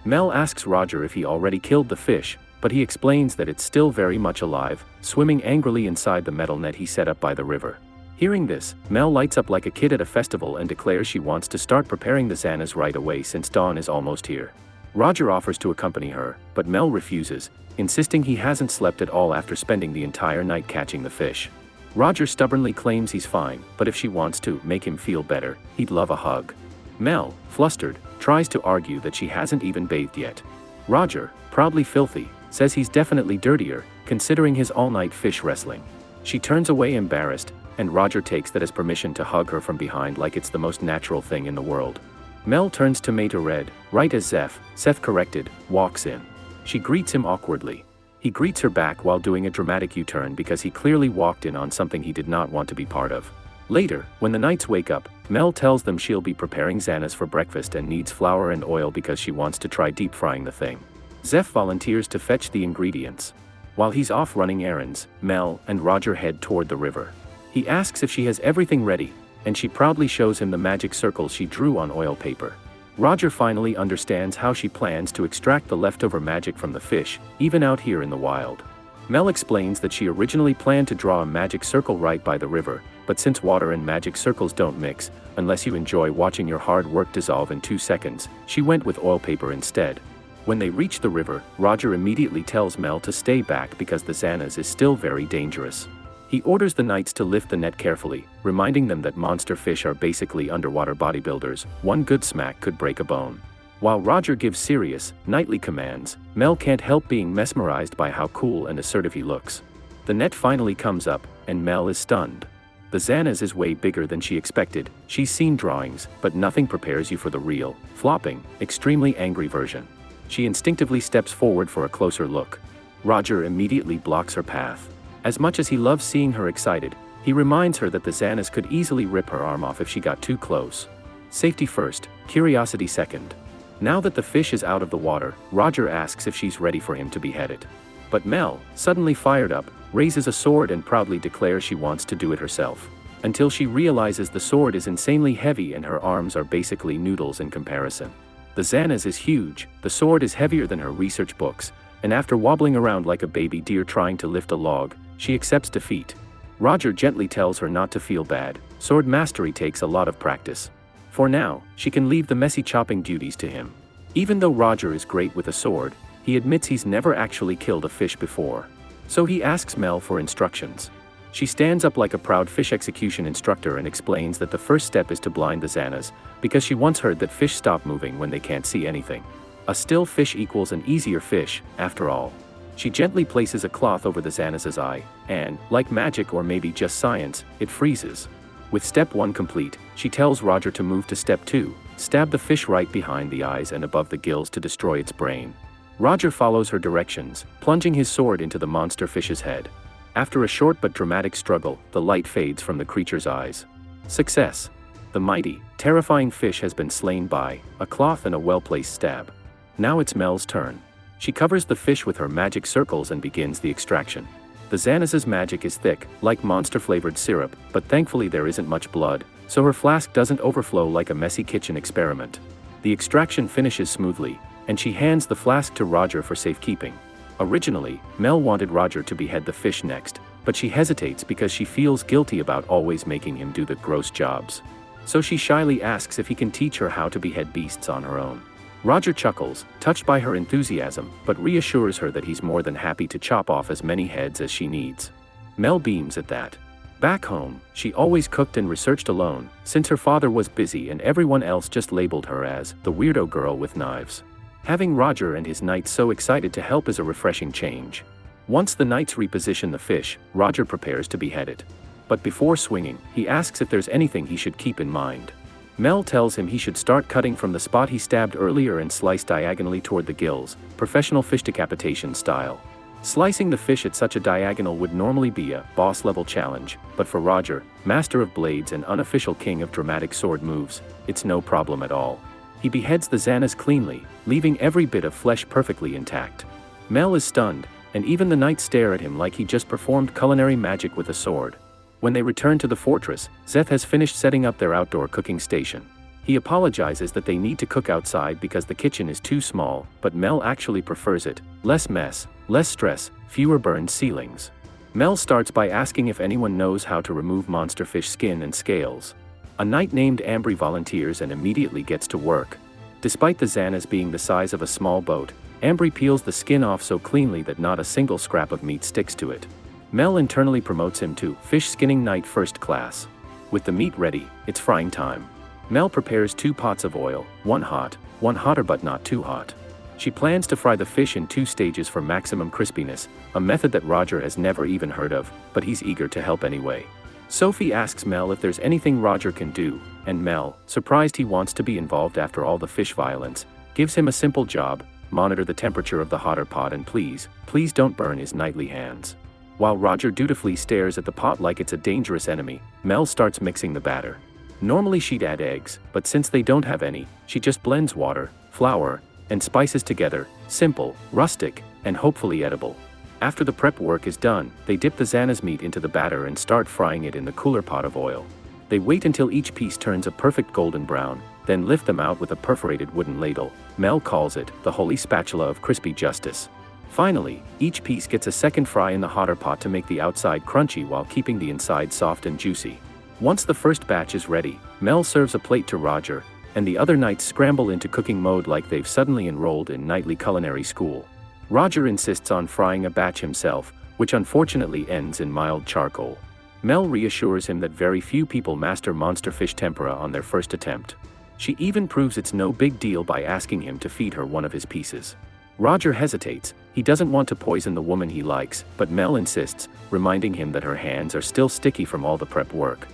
Mel asks Roger if he already killed the fish, but he explains that it's still very much alive, swimming angrily inside the metal net he set up by the river. Hearing this, Mel lights up like a kid at a festival and declares she wants to start preparing the Xanas right away since dawn is almost here. Roger offers to accompany her, but Mel refuses, insisting he hasn't slept at all after spending the entire night catching the fish. Roger stubbornly claims he's fine, but if she wants to make him feel better, he'd love a hug. Mel, flustered, tries to argue that she hasn't even bathed yet. Roger, proudly filthy, says he's definitely dirtier, considering his all-night fish wrestling. She turns away embarrassed, and Roger takes that as permission to hug her from behind like it's the most natural thing in the world. Mel turns tomato red, right as Seth corrected, walks in. She greets him awkwardly. He greets her back while doing a dramatic U-turn because he clearly walked in on something he did not want to be part of. Later, when the Knights wake up, Mel tells them she'll be preparing Xanas for breakfast and needs flour and oil because she wants to try deep frying the thing. Zeph volunteers to fetch the ingredients. While he's off running errands, Mel and Roger head toward the river. He asks if she has everything ready, and she proudly shows him the magic circles she drew on oil paper. Roger finally understands how she plans to extract the leftover magic from the fish, even out here in the wild. Mel explains that she originally planned to draw a magic circle right by the river, but since water and magic circles don't mix, unless you enjoy watching your hard work dissolve in 2 seconds, she went with oil paper instead. When they reach the river, Roger immediately tells Mel to stay back because the Xanas is still very dangerous. He orders the Knights to lift the net carefully, reminding them that monster fish are basically underwater bodybuilders. One good smack could break a bone. While Roger gives serious, knightly commands, Mel can't help being mesmerized by how cool and assertive he looks. The net finally comes up, and Mel is stunned. The Xanas is way bigger than she expected. She's seen drawings, but nothing prepares you for the real, flopping, extremely angry version. She instinctively steps forward for a closer look. Roger immediately blocks her path. As much as he loves seeing her excited, he reminds her that the Xanas could easily rip her arm off if she got too close. Safety first, curiosity second. Now that the fish is out of the water, Roger asks if she's ready for him to behead it. But Mel, suddenly fired up, raises a sword and proudly declares she wants to do it herself. Until she realizes the sword is insanely heavy and her arms are basically noodles in comparison. The Xanas is huge, the sword is heavier than her research books, and after wobbling around like a baby deer trying to lift a log, she accepts defeat. Roger gently tells her not to feel bad. Sword mastery takes a lot of practice. For now, she can leave the messy chopping duties to him. Even though Roger is great with a sword, he admits he's never actually killed a fish before. So he asks Mel for instructions. She stands up like a proud fish execution instructor and explains that the first step is to blind the Xanas, because she once heard that fish stop moving when they can't see anything. A still fish equals an easier fish, after all. She gently places a cloth over the Xanas's eye, and, like magic or maybe just science, it freezes. With step 1 complete, she tells Roger to move to step 2, stab the fish right behind the eyes and above the gills to destroy its brain. Roger follows her directions, plunging his sword into the monster fish's head. After a short but dramatic struggle, the light fades from the creature's eyes. Success! The mighty, terrifying fish has been slain by a cloth and a well-placed stab. Now it's Mel's turn. She covers the fish with her magic circles and begins the extraction. The Xanas's magic is thick, like monster-flavored syrup, but thankfully there isn't much blood, so her flask doesn't overflow like a messy kitchen experiment. The extraction finishes smoothly, and she hands the flask to Roger for safekeeping. Originally, Mel wanted Roger to behead the fish next, but she hesitates because she feels guilty about always making him do the gross jobs. So she shyly asks if he can teach her how to behead beasts on her own. Roger chuckles, touched by her enthusiasm, but reassures her that he's more than happy to chop off as many heads as she needs. Mel beams at that. Back home, she always cooked and researched alone, since her father was busy and everyone else just labeled her as the weirdo girl with knives. Having Roger and his Knights so excited to help is a refreshing change. Once the Knights reposition the fish, Roger prepares to behead it. But before swinging, he asks if there's anything he should keep in mind. Mel tells him he should start cutting from the spot he stabbed earlier and slice diagonally toward the gills, professional fish decapitation style. Slicing the fish at such a diagonal would normally be a boss-level challenge, but for Roger, master of blades and unofficial king of dramatic sword moves, it's no problem at all. He beheads the Xanas cleanly, leaving every bit of flesh perfectly intact. Mel is stunned, and even the Knights stare at him like he just performed culinary magic with a sword. When they return to the fortress, Zeth has finished setting up their outdoor cooking station. He apologizes that they need to cook outside because the kitchen is too small, but Mel actually prefers it. Less mess, less stress, fewer burned ceilings. Mel starts by asking if anyone knows how to remove monster fish skin and scales. A knight named Ambry volunteers and immediately gets to work. Despite the Xanas being the size of a small boat, Ambry peels the skin off so cleanly that not a single scrap of meat sticks to it. Mel internally promotes him to fish skinning knight first class. With the meat ready, it's frying time. Mel prepares 2 pots of oil, one hot, one hotter but not too hot. She plans to fry the fish in 2 stages for maximum crispiness, a method that Roger has never even heard of, but he's eager to help anyway. Sophie asks Mel if there's anything Roger can do, and Mel, surprised he wants to be involved after all the fish violence, gives him a simple job: monitor the temperature of the hotter pot and please don't burn his knightly hands. While Roger dutifully stares at the pot like it's a dangerous enemy, Mel starts mixing the batter. Normally she'd add eggs, but since they don't have any, she just blends water, flour, and spices together, simple, rustic, and hopefully edible. After the prep work is done, they dip the Xana's meat into the batter and start frying it in the cooler pot of oil. They wait until each piece turns a perfect golden brown, then lift them out with a perforated wooden ladle. Mel calls it the holy spatula of crispy justice. Finally, each piece gets a second fry in the hotter pot to make the outside crunchy while keeping the inside soft and juicy. Once the first batch is ready, Mel serves a plate to Roger, and the other knights scramble into cooking mode like they've suddenly enrolled in knightly culinary school. Roger insists on frying a batch himself, which unfortunately ends in mild charcoal. Mel reassures him that very few people master monster fish tempura on their first attempt. She even proves it's no big deal by asking him to feed her one of his pieces. Roger hesitates. He doesn't want to poison the woman he likes, but Mel insists, reminding him that her hands are still sticky from all the prep work.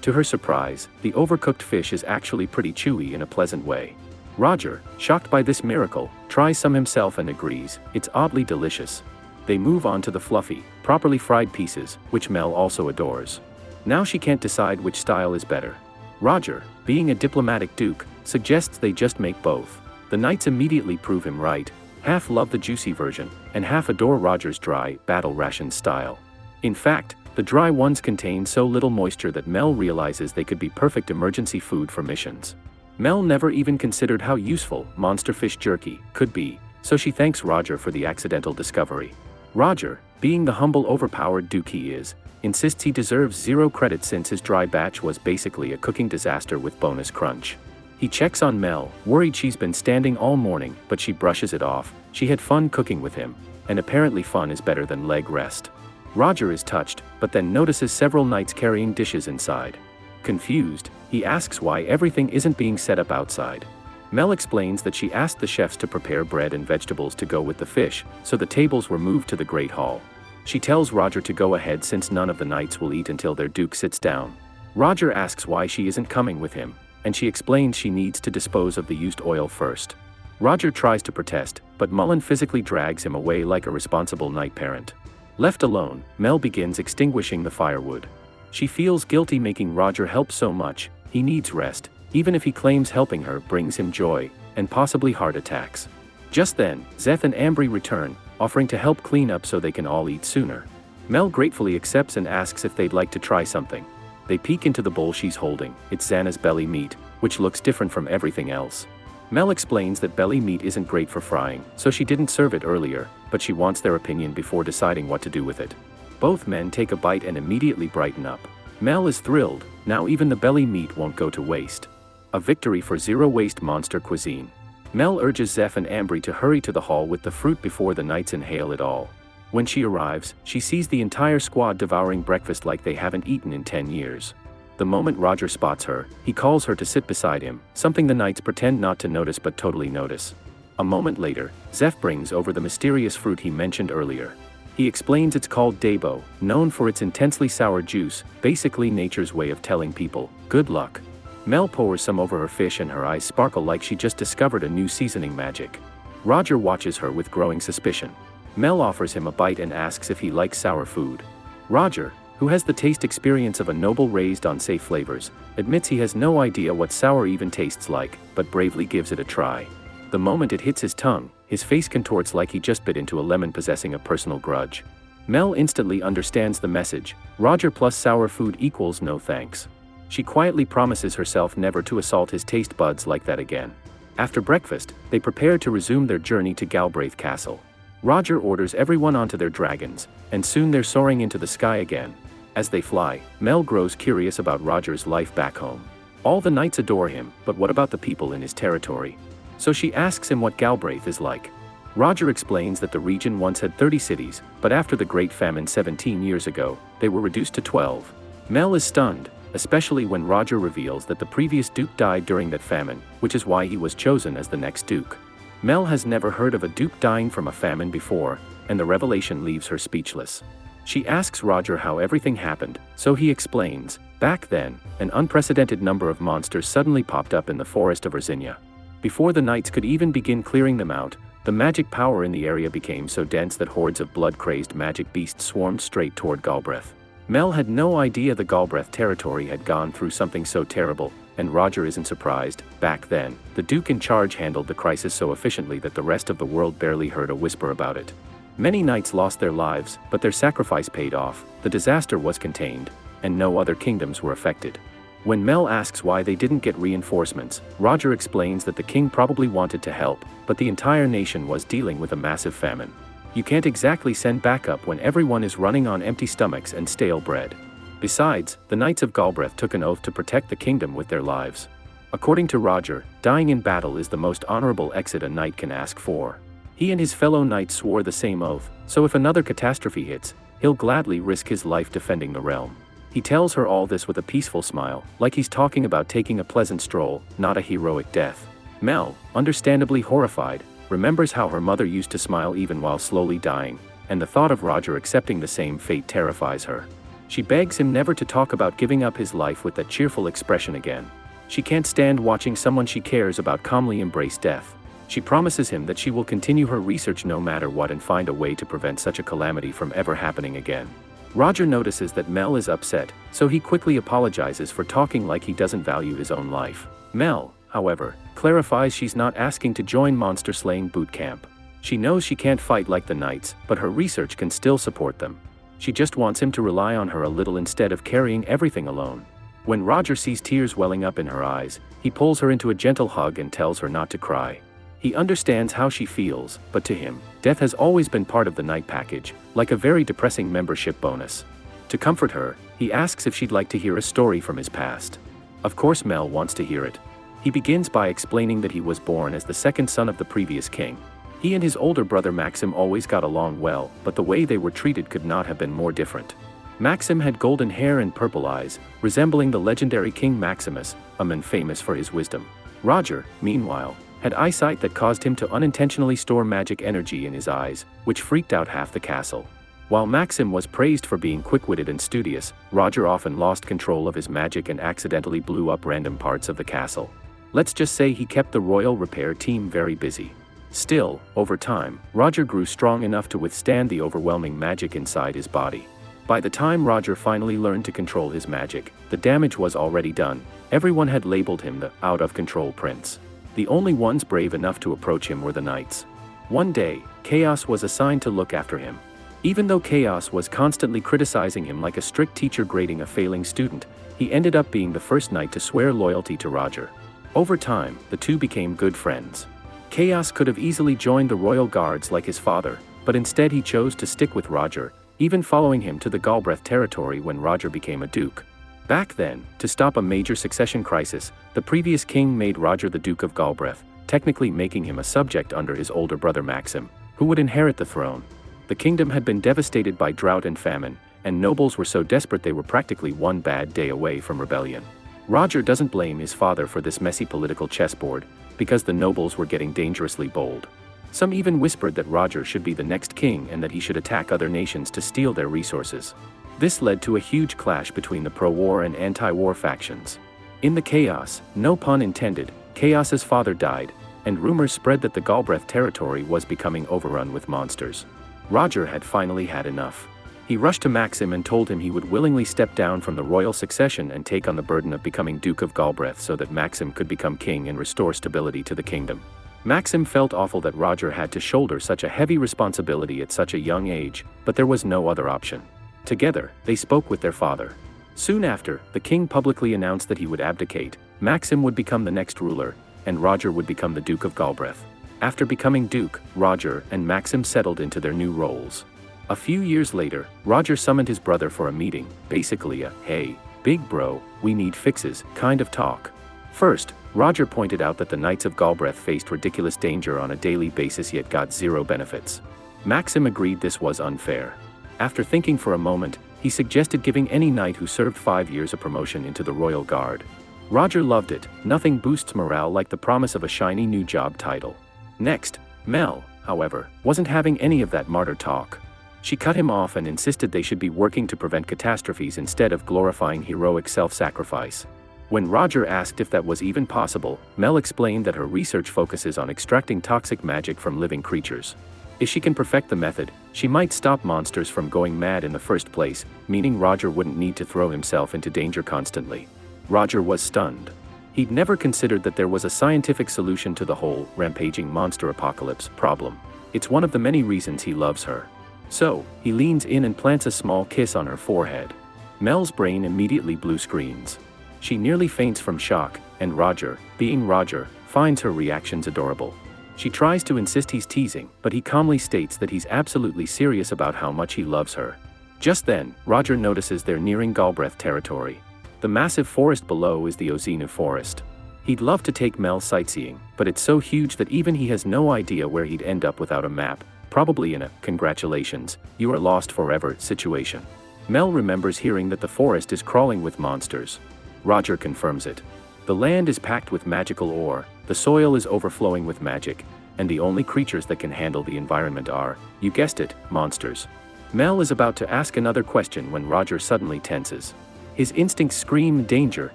To her surprise, the overcooked fish is actually pretty chewy in a pleasant way. Roger, shocked by this miracle, tries some himself and agrees, it's oddly delicious. They move on to the fluffy, properly fried pieces, which Mel also adores. Now she can't decide which style is better. Roger, being a diplomatic duke, suggests they just make both. The knights immediately prove him right. Half love the juicy version, and half adore Roger's dry, battle ration style. In fact, the dry ones contain so little moisture that Mel realizes they could be perfect emergency food for missions. Mel never even considered how useful monster fish jerky could be, so she thanks Roger for the accidental discovery. Roger, being the humble overpowered duke he is, insists he deserves 0 credit since his dry batch was basically a cooking disaster with bonus crunch. He checks on Mel, worried she's been standing all morning, but she brushes it off. She had fun cooking with him, and apparently fun is better than leg rest. Roger is touched, but then notices several knights carrying dishes inside. Confused, he asks why everything isn't being set up outside. Mel explains that she asked the chefs to prepare bread and vegetables to go with the fish, so the tables were moved to the Great Hall. She tells Roger to go ahead since none of the knights will eat until their duke sits down. Roger asks why she isn't coming with him, and she explains she needs to dispose of the used oil first. Roger tries to protest, but Mullen physically drags him away like a responsible knight parent. Left alone, Mel begins extinguishing the firewood. She feels guilty making Roger help so much. He needs rest, even if he claims helping her brings him joy, and possibly heart attacks. Just then, Zeth and Ambry return, offering to help clean up so they can all eat sooner. Mel gratefully accepts and asks if they'd like to try something. They peek into the bowl she's holding. It's Xana's belly meat, which looks different from everything else. Mel explains that belly meat isn't great for frying, so she didn't serve it earlier, but she wants their opinion before deciding what to do with it. Both men take a bite and immediately brighten up. Mel is thrilled. Now even the belly meat won't go to waste. A victory for zero-waste monster cuisine. Mel urges Zeph and Ambry to hurry to the hall with the fruit before the knights inhale it all. When she arrives, she sees the entire squad devouring breakfast like they haven't eaten in 10 years. The moment Roger spots her, he calls her to sit beside him, something the knights pretend not to notice but totally notice. A moment later, Zeph brings over the mysterious fruit he mentioned earlier. He explains it's called Dabo, known for its intensely sour juice, basically nature's way of telling people, good luck. Mel pours some over her fish and her eyes sparkle like she just discovered a new seasoning magic. Roger watches her with growing suspicion. Mel offers him a bite and asks if he likes sour food. Roger, who has the taste experience of a noble raised on safe flavors, admits he has no idea what sour even tastes like, but bravely gives it a try. The moment it hits his tongue, his face contorts like he just bit into a lemon possessing a personal grudge. Mel instantly understands the message. Roger plus sour food equals no thanks. She quietly promises herself never to assault his taste buds like that again. After breakfast, they prepare to resume their journey to Galbraith Castle. Roger orders everyone onto their dragons, and soon they're soaring into the sky again. As they fly, Mel grows curious about Roger's life back home. All the knights adore him, but what about the people in his territory? So she asks him what Galbraith is like. Roger explains that the region once had 30 cities, but after the Great Famine 17 years ago, they were reduced to 12. Mel is stunned, especially when Roger reveals that the previous duke died during that famine, which is why he was chosen as the next duke. Mel has never heard of a duke dying from a famine before, and the revelation leaves her speechless. She asks Roger how everything happened, so he explains. Back then, an unprecedented number of monsters suddenly popped up in the forest of Virginia. Before the knights could even begin clearing them out, the magic power in the area became so dense that hordes of blood-crazed magic beasts swarmed straight toward Galbraith. Mel had no idea the Galbraith territory had gone through something so terrible, and Roger isn't surprised. Back then, the Duke in charge handled the crisis so efficiently that the rest of the world barely heard a whisper about it. Many knights lost their lives, but their sacrifice paid off, the disaster was contained, and no other kingdoms were affected. When Mel asks why they didn't get reinforcements, Roger explains that the king probably wanted to help, but the entire nation was dealing with a massive famine. You can't exactly send backup when everyone is running on empty stomachs and stale bread. Besides, the Knights of Galbraith took an oath to protect the kingdom with their lives. According to Roger, dying in battle is the most honorable exit a knight can ask for. He and his fellow knights swore the same oath, so if another catastrophe hits, he'll gladly risk his life defending the realm. He tells her all this with a peaceful smile, like he's talking about taking a pleasant stroll, not a heroic death. Mel, understandably horrified, remembers how her mother used to smile even while slowly dying, and the thought of Roger accepting the same fate terrifies her. She begs him never to talk about giving up his life with that cheerful expression again. She can't stand watching someone she cares about calmly embrace death. She promises him that she will continue her research no matter what and find a way to prevent such a calamity from ever happening again. Roger notices that Mel is upset, so he quickly apologizes for talking like he doesn't value his own life. Mel, however, clarifies she's not asking to join monster-slaying boot camp. She knows she can't fight like the knights, but her research can still support them. She just wants him to rely on her a little instead of carrying everything alone. When Roger sees tears welling up in her eyes, he pulls her into a gentle hug and tells her not to cry. He understands how she feels, but to him, death has always been part of the knight package, like a very depressing membership bonus. To comfort her, he asks if she'd like to hear a story from his past. Of course Mel wants to hear it. He begins by explaining that he was born as the second son of the previous king. He and his older brother Maxim always got along well, but the way they were treated could not have been more different. Maxim had golden hair and purple eyes, resembling the legendary King Maximus, a man famous for his wisdom. Roger, meanwhile, had eyesight that caused him to unintentionally store magic energy in his eyes, which freaked out half the castle. While Maxim was praised for being quick-witted and studious, Roger often lost control of his magic and accidentally blew up random parts of the castle. Let's just say he kept the royal repair team very busy. Still, over time, Roger grew strong enough to withstand the overwhelming magic inside his body. By the time Roger finally learned to control his magic, the damage was already done. Everyone had labeled him the out-of-control prince. The only ones brave enough to approach him were the knights. One day, Chaos was assigned to look after him. Even though Chaos was constantly criticizing him like a strict teacher grading a failing student, he ended up being the first knight to swear loyalty to Roger. Over time, the two became good friends. Chaos could have easily joined the royal guards like his father, but instead he chose to stick with Roger, even following him to the Galbraith territory when Roger became a duke. Back then, to stop a major succession crisis, the previous king made Roger the Duke of Galbraith, technically making him a subject under his older brother Maxim, who would inherit the throne. The kingdom had been devastated by drought and famine, and nobles were so desperate they were practically one bad day away from rebellion. Roger doesn't blame his father for this messy political chessboard, because the nobles were getting dangerously bold. Some even whispered that Roger should be the next king and that he should attack other nations to steal their resources. This led to a huge clash between the pro-war and anti-war factions. In the chaos, no pun intended, Chaos's father died, and rumors spread that the Galbraith territory was becoming overrun with monsters. Roger had finally had enough. He rushed to Maxim and told him he would willingly step down from the royal succession and take on the burden of becoming Duke of Galbraith so that Maxim could become king and restore stability to the kingdom. Maxim felt awful that Roger had to shoulder such a heavy responsibility at such a young age, but there was no other option. Together, they spoke with their father. Soon after, the king publicly announced that he would abdicate, Maxim would become the next ruler, and Roger would become the Duke of Galbraith. After becoming Duke, Roger and Maxim settled into their new roles. A few years later, Roger summoned his brother for a meeting, basically a, "Hey, big bro, we need fixes" kind of talk. First, Roger pointed out that the Knights of Galbraith faced ridiculous danger on a daily basis yet got zero benefits. Maxim agreed this was unfair. After thinking for a moment, he suggested giving any knight who served 5 years a promotion into the Royal Guard. Roger loved it. Nothing boosts morale like the promise of a shiny new job title. Next, Mel, however, wasn't having any of that martyr talk. She cut him off and insisted they should be working to prevent catastrophes instead of glorifying heroic self-sacrifice. When Roger asked if that was even possible, Mel explained that her research focuses on extracting toxic magic from living creatures. If she can perfect the method, she might stop monsters from going mad in the first place, meaning Roger wouldn't need to throw himself into danger constantly. Roger was stunned. He'd never considered that there was a scientific solution to the whole rampaging monster apocalypse problem. It's one of the many reasons he loves her. So, he leans in and plants a small kiss on her forehead. Mel's brain immediately blue screens. She nearly faints from shock, and Roger, being Roger, finds her reactions adorable. She tries to insist he's teasing, but he calmly states that he's absolutely serious about how much he loves her. Just then, Roger notices they're nearing Galbraith territory. The massive forest below is the Ozinu Forest. He'd love to take Mel sightseeing, but it's so huge that even he has no idea where he'd end up without a map, probably in a "congratulations, you are lost forever" situation. Mel remembers hearing that the forest is crawling with monsters. Roger confirms it. The land is packed with magical ore, the soil is overflowing with magic, and the only creatures that can handle the environment are, you guessed it, monsters. Mel is about to ask another question when Roger suddenly tenses. His instincts scream danger,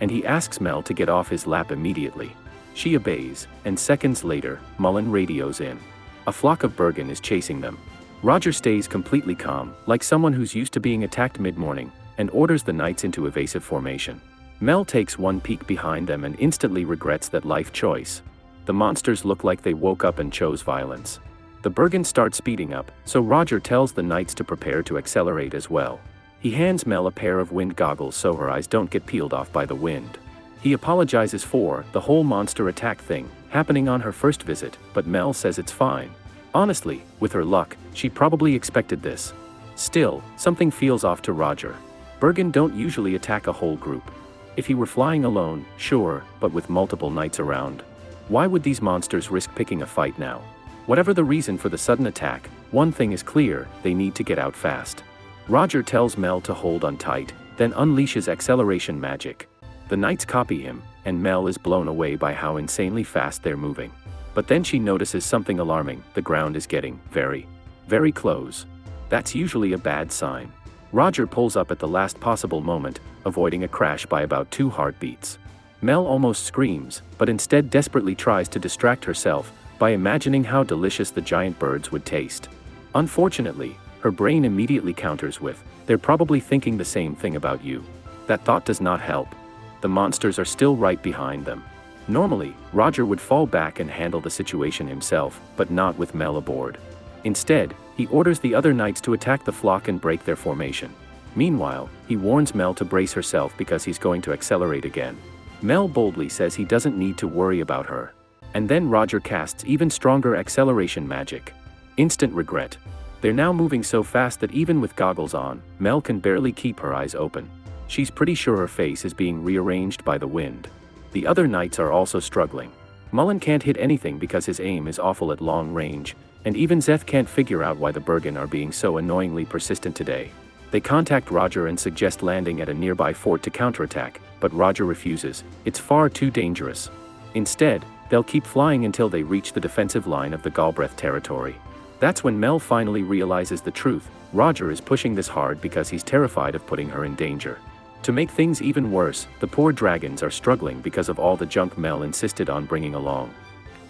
and he asks Mel to get off his lap immediately. She obeys, and seconds later, Mullen radios in. A flock of Bergen is chasing them. Roger stays completely calm, like someone who's used to being attacked mid-morning, and orders the knights into evasive formation. Mel takes one peek behind them and instantly regrets that life choice. The monsters look like they woke up and chose violence. The Bergen start speeding up, so Roger tells the knights to prepare to accelerate as well. He hands Mel a pair of wind goggles so her eyes don't get peeled off by the wind. He apologizes for the whole monster attack thing happening on her first visit, but Mel says it's fine. Honestly, with her luck, she probably expected this. Still, something feels off to Roger. Bergen don't usually attack a whole group. If he were flying alone, sure, but with multiple knights around. Why would these monsters risk picking a fight now? Whatever the reason for the sudden attack, one thing is clear, they need to get out fast. Roger tells Mel to hold on tight, then unleashes acceleration magic. The knights copy him, and Mel is blown away by how insanely fast they're moving. But then she notices something alarming: the ground is getting very, very close. That's usually a bad sign. Roger pulls up at the last possible moment, avoiding a crash by about 2 heartbeats. Mel almost screams, but instead desperately tries to distract herself by imagining how delicious the giant birds would taste. Unfortunately, her brain immediately counters with, "They're probably thinking the same thing about you." That thought does not help. The monsters are still right behind them. Normally, Roger would fall back and handle the situation himself, but not with Mel aboard. Instead, he orders the other knights to attack the flock and break their formation. Meanwhile, he warns Mel to brace herself because he's going to accelerate again. Mel boldly says he doesn't need to worry about her. And then Roger casts even stronger acceleration magic. Instant regret. They're now moving so fast that even with goggles on, Mel can barely keep her eyes open. She's pretty sure her face is being rearranged by the wind. The other knights are also struggling. Mullen can't hit anything because his aim is awful at long range, and even Zeth can't figure out why the Bergen are being so annoyingly persistent today. They contact Roger and suggest landing at a nearby fort to counterattack, but Roger refuses. It's far too dangerous. Instead, they'll keep flying until they reach the defensive line of the Galbraith territory. That's when Mel finally realizes the truth. Roger is pushing this hard because he's terrified of putting her in danger. To make things even worse, the poor dragons are struggling because of all the junk Mel insisted on bringing along.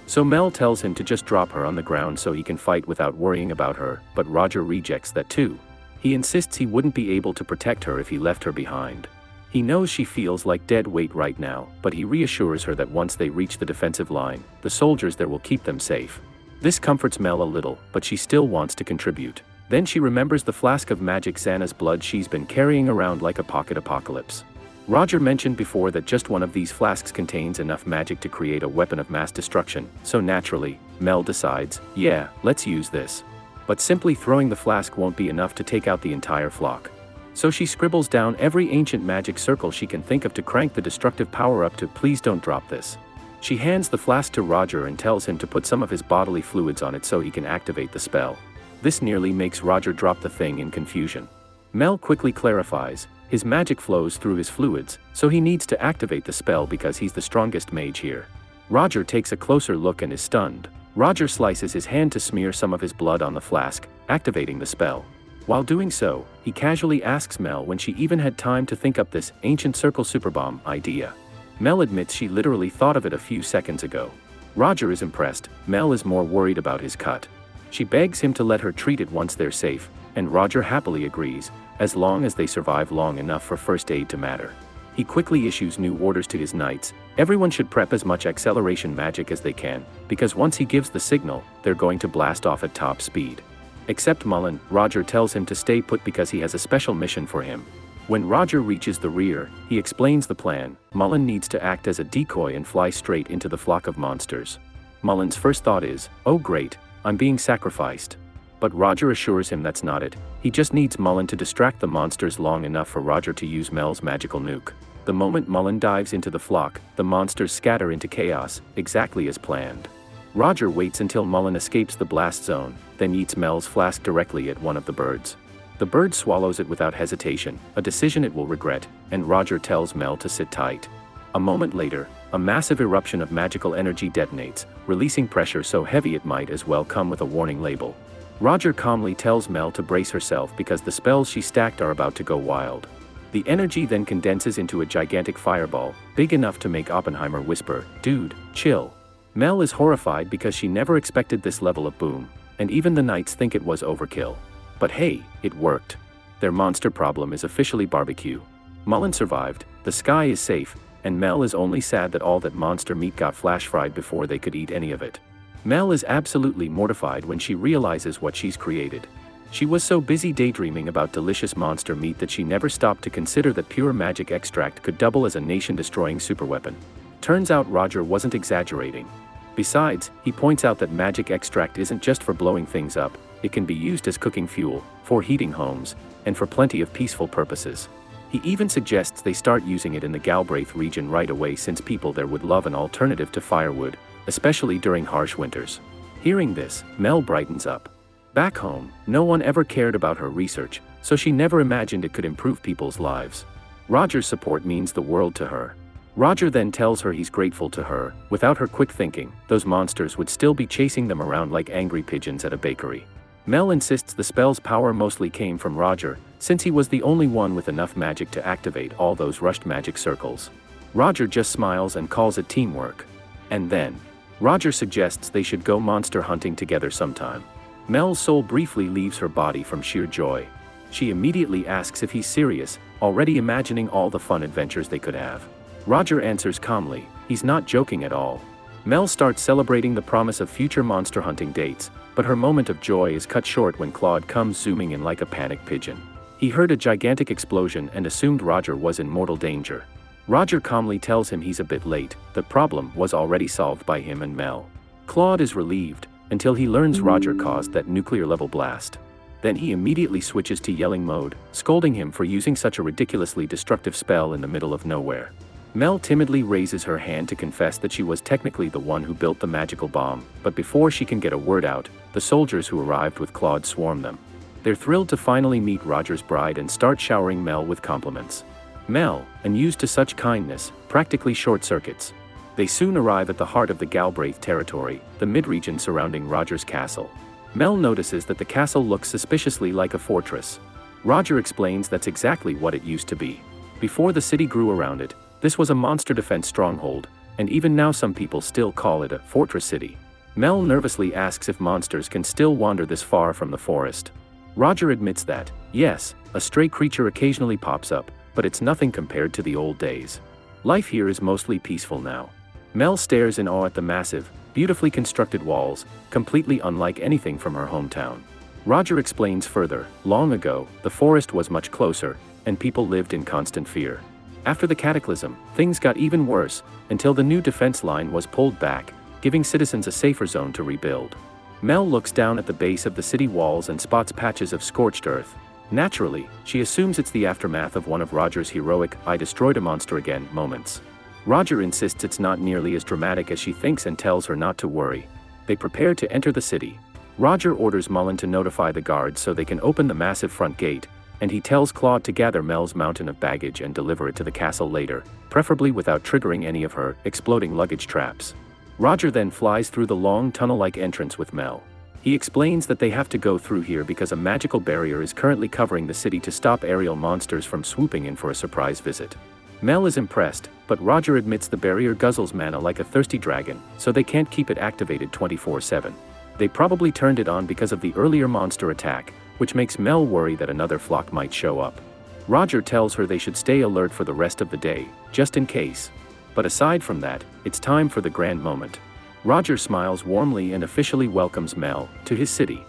So Mel tells him to just drop her on the ground so he can fight without worrying about her, but Roger rejects that too. He insists he wouldn't be able to protect her if he left her behind. He knows she feels like dead weight right now, but he reassures her that once they reach the defensive line, the soldiers there will keep them safe. This comforts Mel a little, but she still wants to contribute. Then she remembers the flask of magic Xana's blood she's been carrying around like a pocket apocalypse. Roger mentioned before that just one of these flasks contains enough magic to create a weapon of mass destruction, so naturally, Mel decides, yeah, let's use this. But simply throwing the flask won't be enough to take out the entire flock. So she scribbles down every ancient magic circle she can think of to crank the destructive power up to please don't drop this. She hands the flask to Roger and tells him to put some of his bodily fluids on it so he can activate the spell. This nearly makes Roger drop the thing in confusion. Mel quickly clarifies, his magic flows through his fluids, so he needs to activate the spell because he's the strongest mage here. Roger takes a closer look and is stunned. Roger slices his hand to smear some of his blood on the flask, activating the spell. While doing so, he casually asks Mel when she even had time to think up this ancient circle superbomb idea. Mel admits she literally thought of it a few seconds ago. Roger is impressed. Mel is more worried about his cut. She begs him to let her treat it once they're safe, and Roger happily agrees, as long as they survive long enough for first aid to matter. He quickly issues new orders to his knights. Everyone should prep as much acceleration magic as they can, because once he gives the signal, they're going to blast off at top speed. Except Mullen. Roger tells him to stay put because he has a special mission for him. When Roger reaches the rear, he explains the plan. Mullen needs to act as a decoy and fly straight into the flock of monsters. Mullen's first thought is, oh great, I'm being sacrificed. But Roger assures him that's not it. He just needs Mullen to distract the monsters long enough for Roger to use Mel's magical nuke. The moment Mullen dives into the flock, the monsters scatter into chaos, exactly as planned. Roger waits until Mullen escapes the blast zone, then eats Mel's flask directly at one of the birds. The bird swallows it without hesitation, a decision it will regret, and Roger tells Mel to sit tight. A moment later, a massive eruption of magical energy detonates, releasing pressure so heavy it might as well come with a warning label. Roger calmly tells Mel to brace herself because the spells she stacked are about to go wild. The energy then condenses into a gigantic fireball, big enough to make Oppenheimer whisper, "Dude, chill." Mel is horrified because she never expected this level of boom, and even the knights think it was overkill. But hey, it worked. Their monster problem is officially barbecue. Mullen survived, the sky is safe, and Mel is only sad that all that monster meat got flash fried before they could eat any of it. Mel is absolutely mortified when she realizes what she's created. She was so busy daydreaming about delicious monster meat that she never stopped to consider that pure magic extract could double as a nation-destroying superweapon. Turns out Roger wasn't exaggerating. Besides, he points out that magic extract isn't just for blowing things up, it can be used as cooking fuel, for heating homes, and for plenty of peaceful purposes. He even suggests they start using it in the Galbraith region right away since people there would love an alternative to firewood, especially during harsh winters. Hearing this, Mel brightens up. Back home, no one ever cared about her research, so she never imagined it could improve people's lives. Roger's support means the world to her. Roger then tells her he's grateful to her. Without her quick thinking, those monsters would still be chasing them around like angry pigeons at a bakery. Mel insists the spell's power mostly came from Roger, since he was the only one with enough magic to activate all those rushed magic circles. Roger just smiles and calls it teamwork. And then, Roger suggests they should go monster hunting together sometime. Mel's soul briefly leaves her body from sheer joy. She immediately asks if he's serious, already imagining all the fun adventures they could have. Roger answers calmly, he's not joking at all. Mel starts celebrating the promise of future monster hunting dates, but her moment of joy is cut short when Claude comes zooming in like a panicked pigeon. He heard a gigantic explosion and assumed Roger was in mortal danger. Roger calmly tells him he's a bit late, the problem was already solved by him and Mel. Claude is relieved, until he learns Roger caused that nuclear-level blast. Then he immediately switches to yelling mode, scolding him for using such a ridiculously destructive spell in the middle of nowhere. Mel timidly raises her hand to confess that she was technically the one who built the magical bomb, but before she can get a word out, the soldiers who arrived with Claude swarm them. They're thrilled to finally meet Roger's bride and start showering Mel with compliments. Mel, unused to such kindness, practically short-circuits. They soon arrive at the heart of the Galbraith territory, the mid-region surrounding Roger's castle. Mel notices that the castle looks suspiciously like a fortress. Roger explains that's exactly what it used to be. Before the city grew around it, this was a monster defense stronghold, and even now some people still call it a fortress city. Mel nervously asks if monsters can still wander this far from the forest. Roger admits that, yes, a stray creature occasionally pops up, but it's nothing compared to the old days. Life here is mostly peaceful now. Mel stares in awe at the massive, beautifully constructed walls, completely unlike anything from her hometown. Roger explains further, long ago, the forest was much closer, and people lived in constant fear. After the cataclysm, things got even worse, until the new defense line was pulled back, giving citizens a safer zone to rebuild. Mel looks down at the base of the city walls and spots patches of scorched earth. Naturally, she assumes it's the aftermath of one of Roger's heroic "I destroyed a monster again" moments. Roger insists it's not nearly as dramatic as she thinks and tells her not to worry. They prepare to enter the city. Roger orders Mullen to notify the guards so they can open the massive front gate, and he tells Claude to gather Mel's mountain of baggage and deliver it to the castle later, preferably without triggering any of her exploding luggage traps. Roger then flies through the long tunnel-like entrance with Mel. He explains that they have to go through here because a magical barrier is currently covering the city to stop aerial monsters from swooping in for a surprise visit. Mel is impressed, but Roger admits the barrier guzzles mana like a thirsty dragon, so they can't keep it activated 24/7. They probably turned it on because of the earlier monster attack, which makes Mel worry that another flock might show up. Roger tells her they should stay alert for the rest of the day, just in case. But aside from that, it's time for the grand moment. Roger smiles warmly and officially welcomes Mel to his city.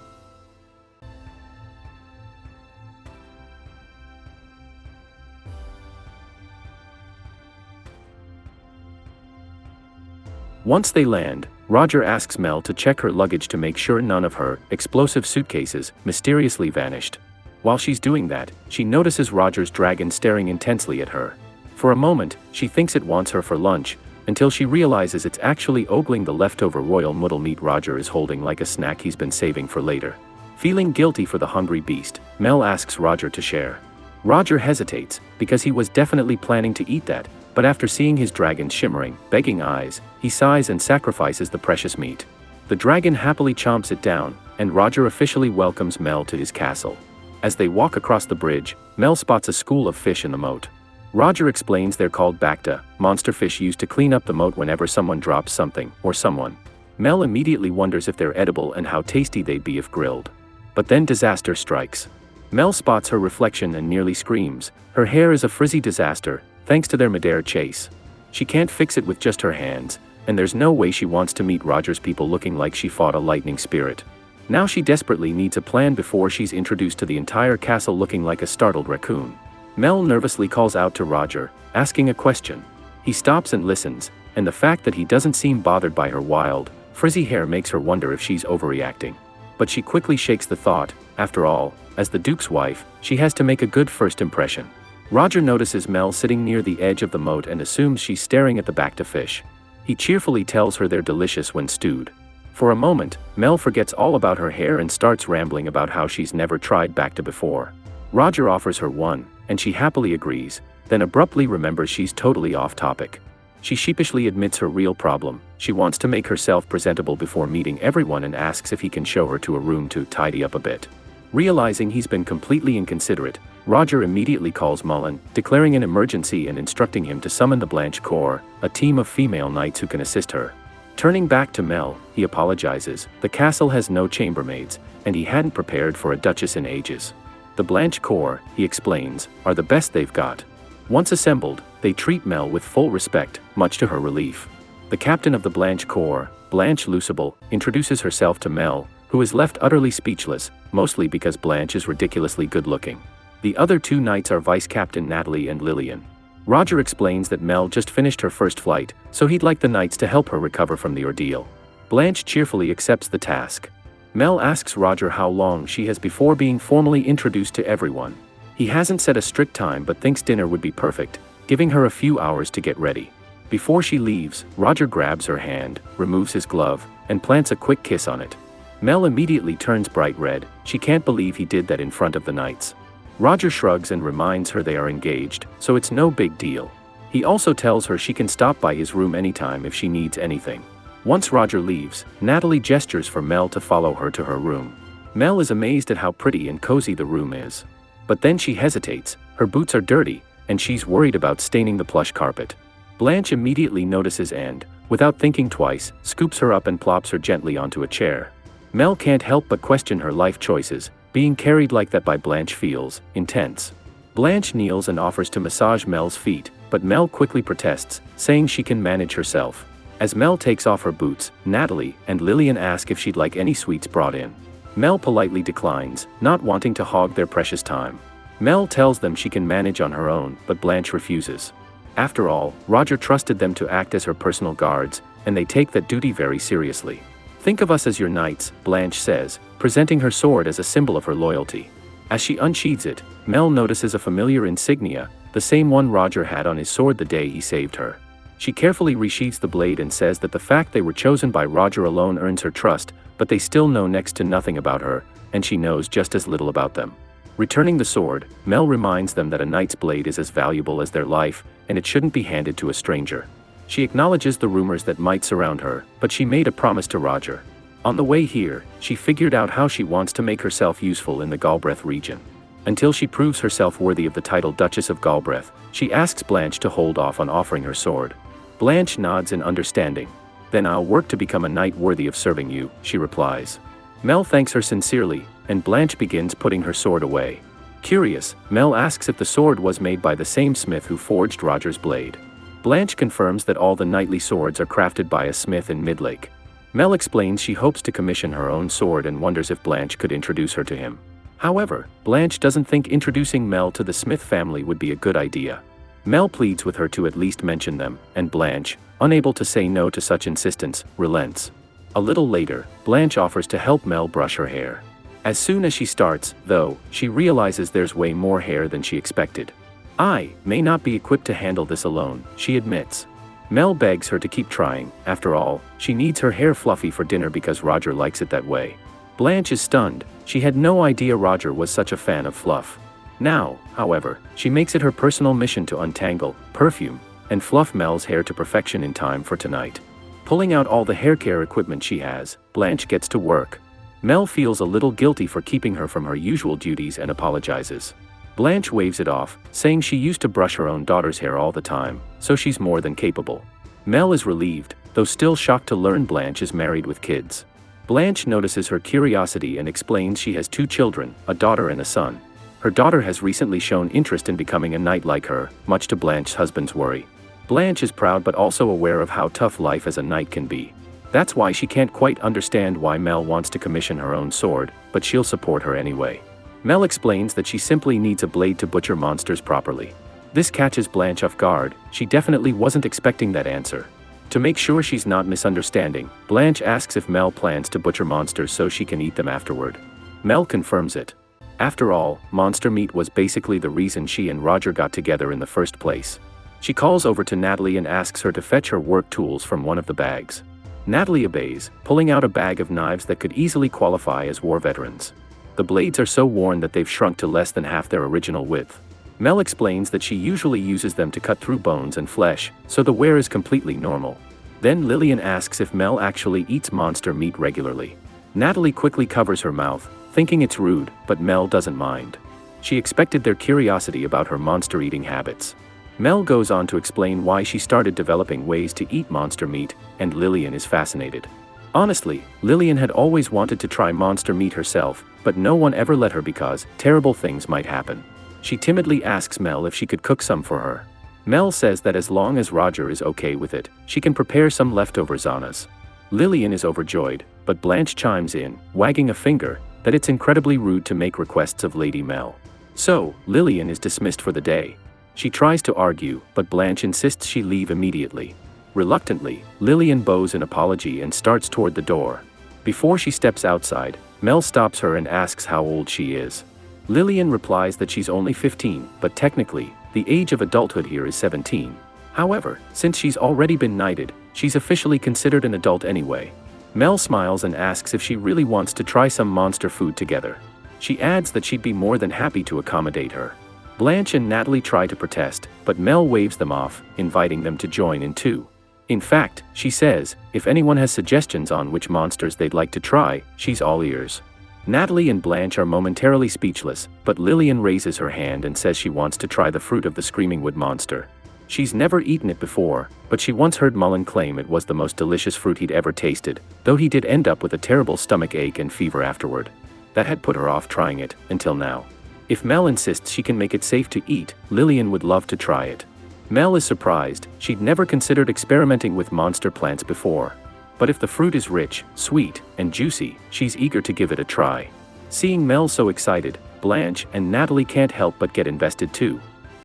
Once they land, Roger asks Mel to check her luggage to make sure none of her explosive suitcases mysteriously vanished. While she's doing that, she notices Roger's dragon staring intensely at her. For a moment, she thinks it wants her for lunch, until she realizes it's actually ogling the leftover royal muddle meat Roger is holding like a snack he's been saving for later. Feeling guilty for the hungry beast, Mel asks Roger to share. Roger hesitates, because he was definitely planning to eat that, but after seeing his dragon's shimmering, begging eyes, he sighs and sacrifices the precious meat. The dragon happily chomps it down, and Roger officially welcomes Mel to his castle. As they walk across the bridge, Mel spots a school of fish in the moat. Roger explains they're called bacta, monster fish used to clean up the moat whenever someone drops something, or someone. Mel immediately wonders if they're edible and how tasty they'd be if grilled. But then disaster strikes. Mel spots her reflection and nearly screams. Her hair is a frizzy disaster, thanks to their mid-air chase. She can't fix it with just her hands, and there's no way she wants to meet Roger's people looking like she fought a lightning spirit. Now she desperately needs a plan before she's introduced to the entire castle looking like a startled raccoon. Mel nervously calls out to Roger, asking a question. He stops and listens, and the fact that he doesn't seem bothered by her wild, frizzy hair makes her wonder if she's overreacting. But she quickly shakes the thought. After all, as the Duke's wife, she has to make a good first impression. Roger notices Mel sitting near the edge of the moat and assumes she's staring at the bacta fish. He cheerfully tells her they're delicious when stewed. For a moment, Mel forgets all about her hair and starts rambling about how she's never tried bacta before. Roger offers her one, and she happily agrees, then abruptly remembers she's totally off topic. She sheepishly admits her real problem. She wants to make herself presentable before meeting everyone and asks if he can show her to a room to tidy up a bit. Realizing he's been completely inconsiderate, Roger immediately calls Mullen, declaring an emergency and instructing him to summon the Blanche Corps, a team of female knights who can assist her. Turning back to Mel, he apologizes. The castle has no chambermaids, and he hadn't prepared for a duchess in ages. The Blanche Corps, he explains, are the best they've got. Once assembled, they treat Mel with full respect, much to her relief. The captain of the Blanche Corps, Blanche Lucible, introduces herself to Mel, who is left utterly speechless, mostly because Blanche is ridiculously good-looking. The other two knights are Vice Captain Natalie and Lillian. Roger explains that Mel just finished her first flight, so he'd like the knights to help her recover from the ordeal. Blanche cheerfully accepts the task. Mel asks Roger how long she has before being formally introduced to everyone. He hasn't set a strict time but thinks dinner would be perfect, giving her a few hours to get ready. Before she leaves, Roger grabs her hand, removes his glove, and plants a quick kiss on it. Mel immediately turns bright red. She can't believe he did that in front of the knights. Roger shrugs and reminds her they are engaged, so it's no big deal. He also tells her she can stop by his room anytime if she needs anything. Once Roger leaves, Natalie gestures for Mel to follow her to her room. Mel is amazed at how pretty and cozy the room is. But then she hesitates. Her boots are dirty, and she's worried about staining the plush carpet. Blanche immediately notices and, without thinking twice, scoops her up and plops her gently onto a chair. Mel can't help but question her life choices. Being carried like that by Blanche feels intense. Blanche kneels and offers to massage Mel's feet, but Mel quickly protests, saying she can manage herself. As Mel takes off her boots, Natalie and Lillian ask if she'd like any sweets brought in. Mel politely declines, not wanting to hog their precious time. Mel tells them she can manage on her own, but Blanche refuses. After all, Roger trusted them to act as her personal guards, and they take that duty very seriously. "Think of us as your knights," Blanche says, presenting her sword as a symbol of her loyalty. As she unsheathes it, Mel notices a familiar insignia, the same one Roger had on his sword the day he saved her. She carefully resheathes the blade and says that the fact they were chosen by Roger alone earns her trust, but they still know next to nothing about her, and she knows just as little about them. Returning the sword, Mel reminds them that a knight's blade is as valuable as their life, and it shouldn't be handed to a stranger. She acknowledges the rumors that might surround her, but she made a promise to Roger. On the way here, she figured out how she wants to make herself useful in the Galbraith region. Until she proves herself worthy of the title Duchess of Galbraith, she asks Blanche to hold off on offering her sword. Blanche nods in understanding. "Then I'll work to become a knight worthy of serving you," she replies. Mel thanks her sincerely, and Blanche begins putting her sword away. Curious, Mel asks if the sword was made by the same smith who forged Roger's blade. Blanche confirms that all the knightly swords are crafted by a smith in Midlake. Mel explains she hopes to commission her own sword and wonders if Blanche could introduce her to him. However, Blanche doesn't think introducing Mel to the Smith family would be a good idea. Mel pleads with her to at least mention them, and Blanche, unable to say no to such insistence, relents. A little later, Blanche offers to help Mel brush her hair. As soon as she starts, though, she realizes there's way more hair than she expected. "I may not be equipped to handle this alone," she admits. Mel begs her to keep trying. After all, she needs her hair fluffy for dinner because Roger likes it that way. Blanche is stunned. She had no idea Roger was such a fan of fluff. Now, however, she makes it her personal mission to untangle, perfume, and fluff Mel's hair to perfection in time for tonight. Pulling out all the hair care equipment she has, Blanche gets to work. Mel feels a little guilty for keeping her from her usual duties and apologizes. Blanche waves it off, saying she used to brush her own daughter's hair all the time, so she's more than capable. Mel is relieved, though still shocked to learn Blanche is married with kids. Blanche notices her curiosity and explains she has 2 children, a daughter and a son. Her daughter has recently shown interest in becoming a knight like her, much to Blanche's husband's worry. Blanche is proud but also aware of how tough life as a knight can be. That's why she can't quite understand why Mel wants to commission her own sword, but she'll support her anyway. Mel explains that she simply needs a blade to butcher monsters properly. This catches Blanche off guard. She definitely wasn't expecting that answer. To make sure she's not misunderstanding, Blanche asks if Mel plans to butcher monsters so she can eat them afterward. Mel confirms it. After all, monster meat was basically the reason she and Roger got together in the first place. She calls over to Natalie and asks her to fetch her work tools from one of the bags. Natalie obeys, pulling out a bag of knives that could easily qualify as war veterans. The blades are so worn that they've shrunk to less than half their original width. Mel explains that she usually uses them to cut through bones and flesh, so the wear is completely normal. Then Lillian asks if Mel actually eats monster meat regularly. Natalie quickly covers her mouth, thinking it's rude, but Mel doesn't mind. She expected their curiosity about her monster-eating habits. Mel goes on to explain why she started developing ways to eat monster meat, and Lillian is fascinated. Honestly, Lillian had always wanted to try monster meat herself, but no one ever let her because terrible things might happen. She timidly asks Mel if she could cook some for her. Mel says that as long as Roger is okay with it, she can prepare some leftover zanas. Lillian is overjoyed, but Blanche chimes in, wagging a finger, that it's incredibly rude to make requests of Lady Mel. So, Lillian is dismissed for the day. She tries to argue, but Blanche insists she leave immediately. Reluctantly, Lillian bows an apology and starts toward the door. Before she steps outside, Mel stops her and asks how old she is. Lillian replies that she's only 15, but technically, the age of adulthood here is 17. However, since she's already been knighted, she's officially considered an adult anyway. Mel smiles and asks if she really wants to try some monster food together. She adds that she'd be more than happy to accommodate her. Blanche and Natalie try to protest, but Mel waves them off, inviting them to join in too. In fact, she says, if anyone has suggestions on which monsters they'd like to try, she's all ears. Natalie and Blanche are momentarily speechless, but Lillian raises her hand and says she wants to try the fruit of the Screaming Wood monster. She's never eaten it before, but she once heard Mullen claim it was the most delicious fruit he'd ever tasted, though he did end up with a terrible stomach ache and fever afterward. That had put her off trying it, until now. If Mel insists she can make it safe to eat, Lillian would love to try it. Mel is surprised. She'd never considered experimenting with monster plants before. But if the fruit is rich, sweet, and juicy, she's eager to give it a try. Seeing Mel so excited, Blanche and Natalie can't help but get invested too.